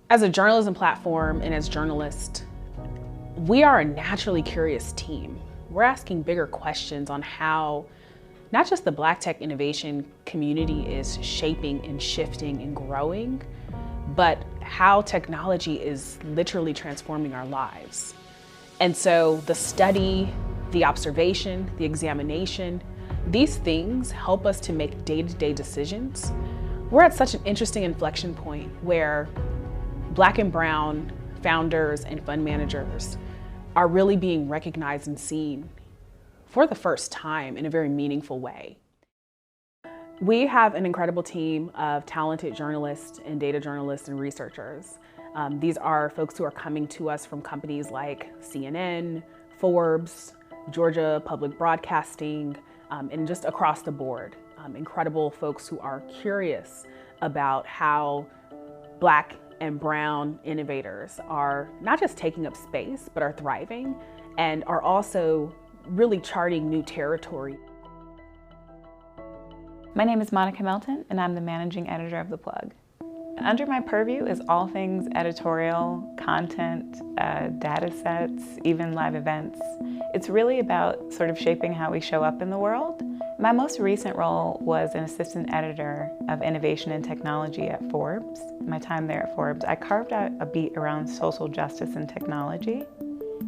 As a journalism platform and as journalists, we are a naturally curious team. We're asking bigger questions on how not just the Black tech innovation community is shaping and shifting and growing, but how technology is literally transforming our lives. And so the study, the observation, the examination, these things help us to make day-to-day decisions. We're at such an interesting inflection point where Black and brown founders and fund managers are really being recognized and seen for the first time in a very meaningful way. We have an incredible team of talented journalists and data journalists and researchers. These are folks who are coming to us from companies like CNN, Forbes, Georgia Public Broadcasting, and just across the board. Incredible folks who are curious about how Black and brown innovators are not just taking up space, but are thriving and are also really charting new territory. My name is Monica Melton, and I'm the managing editor of The Plug. Under my purview is all things editorial, content, data sets, even live events. It's really about sort of shaping how we show up in the world. My most recent role was an assistant editor of innovation and technology at Forbes. My time there at Forbes, I carved out a beat around social justice and technology,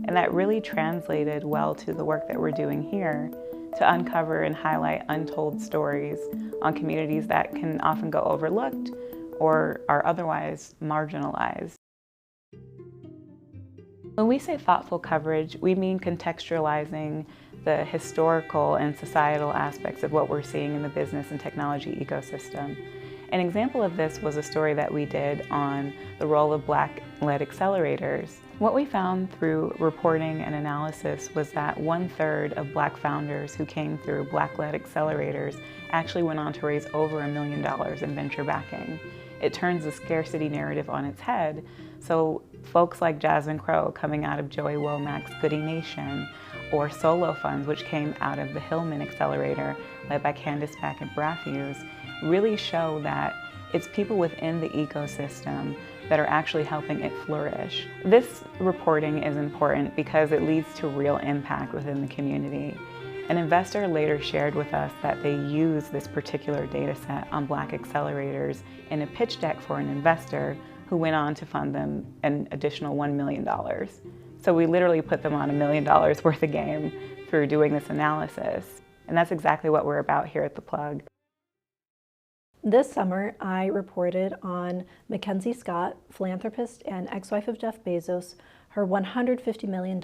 and that really translated well to the work that we're doing here to uncover and highlight untold stories on communities that can often go overlooked or are otherwise marginalized. When we say thoughtful coverage, we mean contextualizing the historical and societal aspects of what we're seeing in the business and technology ecosystem. An example of this was a story that we did on the role of Black-led accelerators. What we found through reporting and analysis was that 1/3 of Black founders who came through Black-led accelerators actually went on to raise over $1 million in venture backing. It turns the scarcity narrative on its head. So folks like Jasmine Crowe coming out of Joey Womack's Goody Nation, or solo funds which came out of the Hillman Accelerator led by Candace Beck and Brathews, really show that it's people within the ecosystem that are actually helping it flourish. This reporting is important because it leads to real impact within the community. An investor later shared with us that they use this particular data set on Black accelerators in a pitch deck for an investor who went on to fund them an additional $1 million. So we literally put them on $1 million worth of game through doing this analysis. And that's exactly what we're about here at The Plug. This summer, I reported on Mackenzie Scott, philanthropist and ex-wife of Jeff Bezos, her $150 million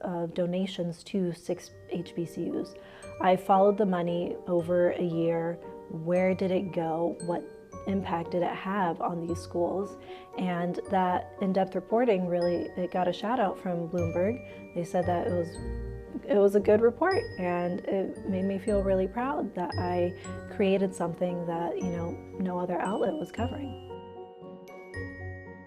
of donations to 6 HBCUs. I followed the money over a year. Where did it go? What impact did it have on these schools? And that in-depth reporting it got a shout out from Bloomberg. They said that it was a good report, and it made me feel really proud that I created something that no other outlet was covering.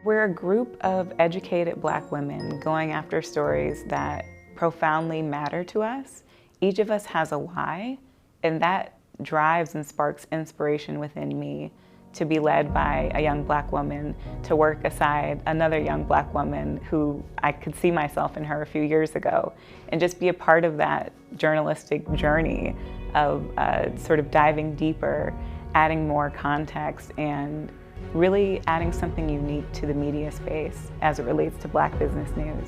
We're a group of educated Black women going after stories that profoundly matter to us. Each of us has a why, and that drives and sparks inspiration within me to be led by a young Black woman, to work aside another young Black woman who I could see myself in her a few years ago, and just be a part of that journalistic journey of sort of diving deeper, adding more context, and really adding something unique to the media space as it relates to Black business news.